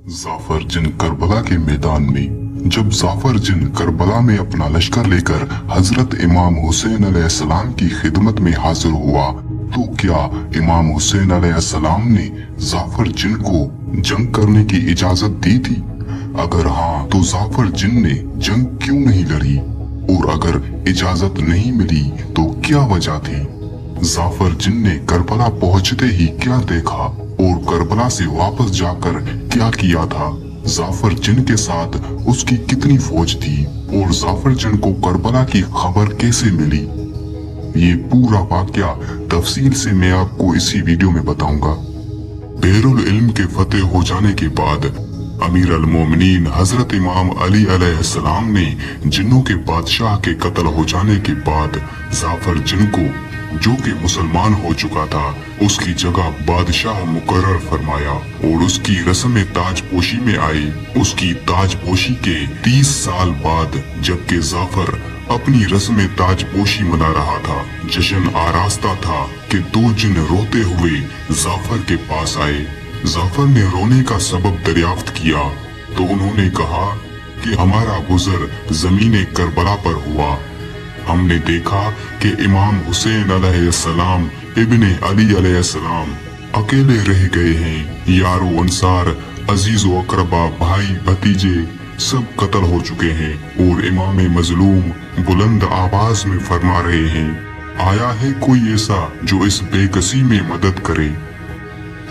जाफर जिन Karbala के मैदान में जब जाफर जिन करबला में अपना लश्कर लेकर हजरत इमाम हुसैन अलैहिस्सलाम की खिदमत में हाजिर हुआ, तो क्या इमाम हुसैन अलैहिस्सलाम ने जाफर जिन को जंग करने की इजाजत दी थी? अगर हाँ, तो जाफर जिन ने जंग क्यों नहीं लड़ी? और अगर इजाजत नहीं मिली तो क्या वजह थी? जाफर जिन ने करबला पहुंचते ही क्या देखा और करबला से वापस जाकर क्या किया था? जाफर जिन के साथ उसकी कितनी फौज थी और जाफर जिन को करबला की खबर कैसे मिली? ये पूरा वाकया तफसील से मैं आपको इसी वीडियो में बताऊंगा। बहरुल इल्म के फतेह हो जाने के बाद अमीर अल मोमिनीन हजरत इमाम अली अलैहिस्सलाम ने जिन्नों के बादशाह के कत्ल हो जाने के बाद जाफर जिन को, जो कि मुसलमान हो चुका था, उसकी जगह बादशाह मुकर्रर फरमाया और उसकी रस्म ताजपोशी में आई। उसकी ताजपोशी के 30 साल बाद जबकि जाफर अपनी रस्म ताजपोशी मना रहा था, जश्न आरास्ता था कि दो जिन रोते हुए जाफर के पास आए। जाफर ने रोने का सबब दरियाफ्त किया तो उन्होंने कहा कि हमारा गुजर जमीन करबला पर हुआ। हमने देखा कि इमाम हुसैन अलैहिस्सलाम इब्ने अली अलैहिस्सलाम अकेले रह गए हैं। यारो अंसार, अजीजो अकरबा, भाई भतीजे सब कत्ल हो चुके हैं और इमाम मजलूम बुलंद आवाज में फरमा रहे हैं, आया है कोई ऐसा जो इस बेकसी में मदद करे।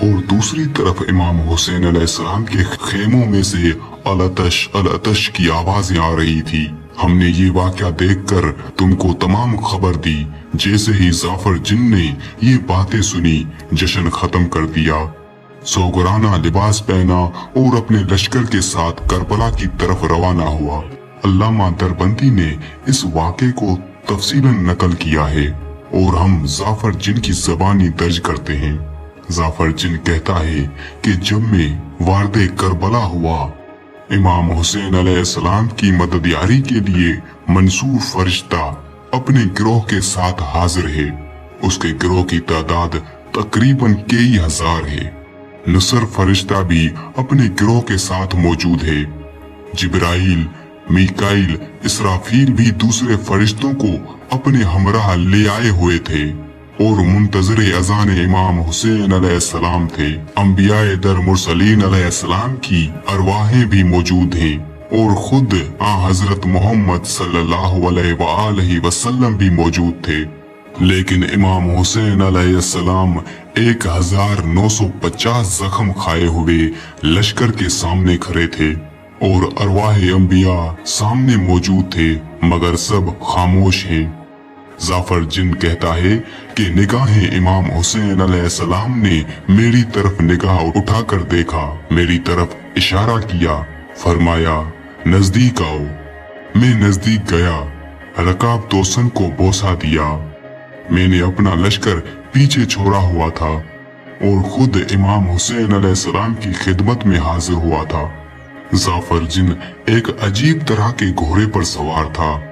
और दूसरी तरफ इमाम हुसैन अलैहिस्सलाम के खेमों में से अलतश अलतश की आवाजें आ रही थी। हमने ये वाकया देखकर तुमको तमाम खबर दी। जैसे ही जाफर जिन ने ये बातें सुनी, जश्न खत्म कर दिया, सोगराना लिबास पहना और अपने लश्कर के साथ करबला की तरफ रवाना हुआ। अल्लामा दरबंदी ने इस वाक़े को तफसीलन नकल किया है और हम जाफर जिन की ज़बानी दर्ज करते हैं। जाफर जिन कहता है कि जब मैं वारदे करबला हुआ, इमाम हुसैन अलैहिस्सलाम की मददयारी के लिए मंसूर फरिश्ता अपने गिरोह के साथ हाजिर है। उसके गिरोह की तादाद तकरीबन कई हजार है। नसर फरिश्ता भी अपने गिरोह के साथ मौजूद है। जिब्राइल, मीकाइल, इसराफील भी दूसरे फरिश्तों को अपने हमराह ले आए हुए थे और मुंतजरे अजान इमाम हुसैन अलैहिस्सलाम थे। अंबियाए दर मुरसलीन अलैहिस्सलाम की अरवाहें भी मौजूद हैं और खुद हजरत मोहम्मद सल्लल्लाहु अलैहि वसल्लम भी मौजूद थे। लेकिन इमाम हुसैन अलैहिस्सलाम 1950 जख्म खाए हुए लश्कर के सामने खड़े थे और अरवाहे अंबिया सामने मौजूद थे, मगर सब खामोश हैं। जाफर जिन कहता है कि निगाहें इमाम हुसैन अलैहिस्सलाम ने मेरी तरफ निगाह उठाकर देखा, मेरी तरफ इशारा किया, फरमाया नजदीक आओ। मैं नजदीक गया, रकाब दोसन को बोसा दिया। मैंने अपना लश्कर पीछे छोड़ा हुआ था और खुद इमाम हुसैन अलैहिस्सलाम की खिदमत में हाजिर हुआ था। जाफर जिन एक अजीब तरह के घोड़े पर सवार था।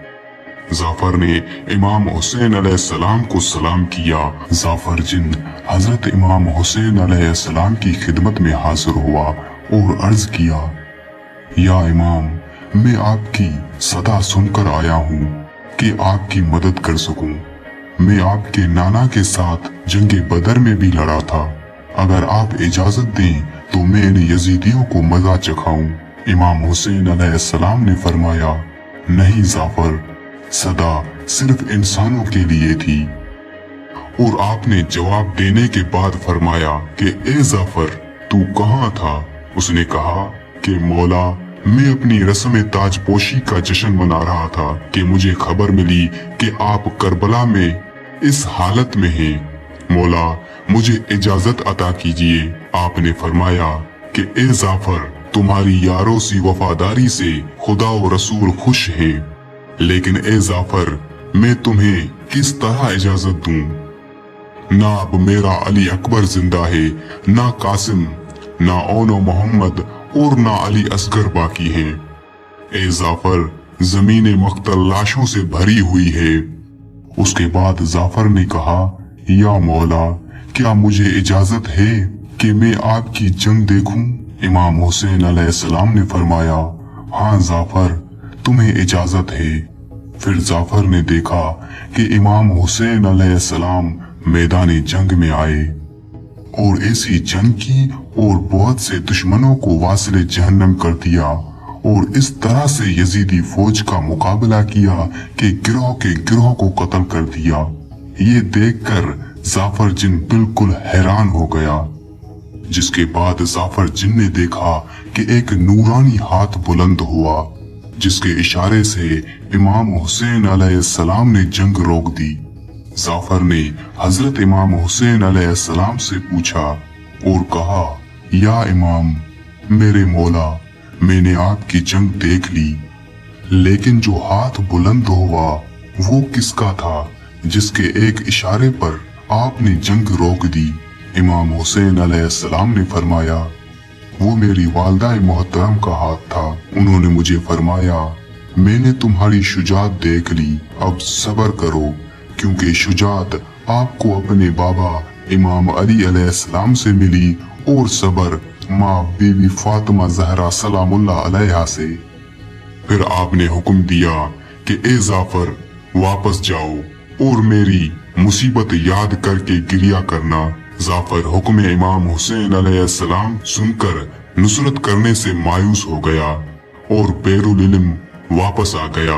जाफर ने इमाम हुसैन अलैहिस्सलाम को सलाम किया। जाफर जिन हजरत इमाम हुसैन अलैहिस्सलाम की खिदमत में हाजिर हुआ और अर्ज किया, या इमाम, मैं आपकी सदा सुनकर आया हूँ कि आपकी मदद कर सकूं। मैं आपके नाना के साथ जंगे बदर में भी लड़ा था। अगर आप इजाजत दें तो मैं इन यजीदियों को मजा चखाऊं। इमाम हुसैन अलैहिस्सलाम ने फरमाया, नहीं जाफर, सदा सिर्फ इंसानों के लिए थी। और आपने जवाब देने के बाद फरमाया कि ए जाफर, तू कहाँ था? उसने कहा कि मौला, मैं अपनी रस्म ताजपोशी का जश्न मना रहा था कि मुझे खबर मिली कि आप करबला में इस हालत में हैं। मौला, मुझे इजाजत अता कीजिए। आपने फरमाया कि ए जाफर, तुम्हारी यारों सी वफादारी से खुदा और रसूल खुश है, लेकिन ए जाफर, मैं तुम्हें किस तरह इजाजत दूं? ना अब मेरा अली अकबर जिंदा है, ना कासिम, ना ओनो मोहम्मद और ना अली असगर बाकी हैं। ए जाफर, जमीन मख्तल लाशों से भरी हुई है। उसके बाद जाफर ने कहा, या मौला, क्या मुझे इजाजत है कि मैं आपकी जंग देखूं? इमाम हुसैन अलैहिस्सलाम ने फरमाया, हाँ जाफर, तुम्हें इजाजत है। फिर जाफर ने देखा कि इमाम हुसैन अलैहिस्सलाम मैदान जंग में आए और ऐसी जंग की और बहुत से दुश्मनों को वासिले जहन्नम कर दिया और इस तरह से यजीदी फौज का मुकाबला किया कि गिरोह के गिरोह को कत्ल कर दिया। ये देखकर जाफर जिन बिल्कुल हैरान हो गया। जिसके बाद जाफर जिन ने देखा कि एक नूरानी हाथ बुलंद हुआ, जिसके इशारे से इमाम हुसैन अलैहिस्सलाम ने जंग रोक दी। जाफर ने हजरत इमाम हुसैन अलैहिस्सलाम से पूछा और कहा, या इमाम, मेरे मौला, मैंने आपकी जंग देख ली, लेकिन जो हाथ बुलंद हुआ वो किसका था जिसके एक इशारे पर आपने जंग रोक दी? इमाम हुसैन अलैहिस्सलाम ने फरमाया, वो मेरी वालदा मोहतरम का हाथ था। उन्होंने मुझे फरमाया, मैंने तुम्हारी शुजात देख ली, अब सब्र करो, क्योंकि शुजात आपको अपने बाबा इमाम अली अलैहिस्सलाम से मिली और सब्र माँ बीवी फातिमा ज़हरा सलामुल्लाह अलैहा से। फिर आपने हुक्म दिया कि ए जाफर, वापस जाओ और मेरी मुसीबत याद करके गिरिया करना। जाफर हुक्म इमाम हुसैन अलैहिस्सलाम सुनकर नुसरत करने से मायूस हो गया और बैरुल इल्म वापस आ गया।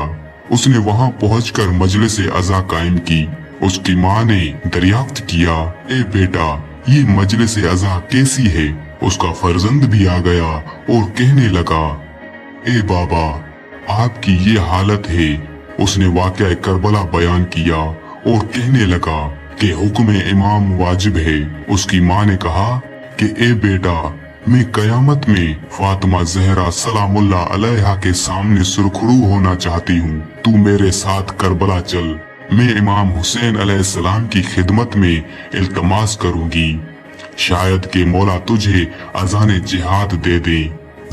उसने वहां पहुंचकर मजलिस अज़ा कायम की। उसकी माँ ने दरियाफ्त किया, ए बेटा, ये मजलिस अज़ा कैसी है? उसका फर्जंद भी आ गया और कहने लगा, ए बाबा, आपकी ये हालत है। उसने वाक़या करबला बयान किया और कहने लगा कि हुक्म इमाम वाजिब है। उसकी माँ ने कहा कि ए बेटा, मैं कयामत में फातिमा ज़हरा सलामुल्लाह अलैहा के सामने सुरखरू होना चाहती हूँ। तू मेरे साथ करबला चल, मैं इमाम हुसैन अलैहिस्सलाम की खिदमत में इल्तमास करूंगी, शायद के मौला तुझे अज़ान जिहाद दे दे।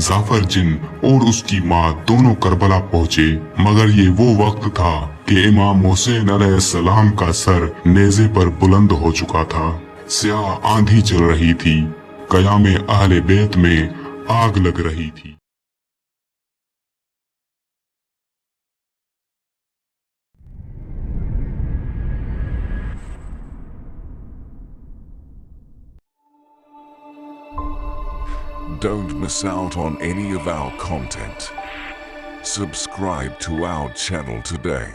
जाफर जिन और उसकी माँ दोनों करबला पहुँचे, मगर ये वो वक्त था कि इमाम हुसैन अलैहिस्सलाम का सर नेज़े पर बुलंद हो चुका था। स्याह आंधी चल रही थी, कयामे अहले बैत में आग लग रही थी। Don't miss out on any of our content. Subscribe to our channel today.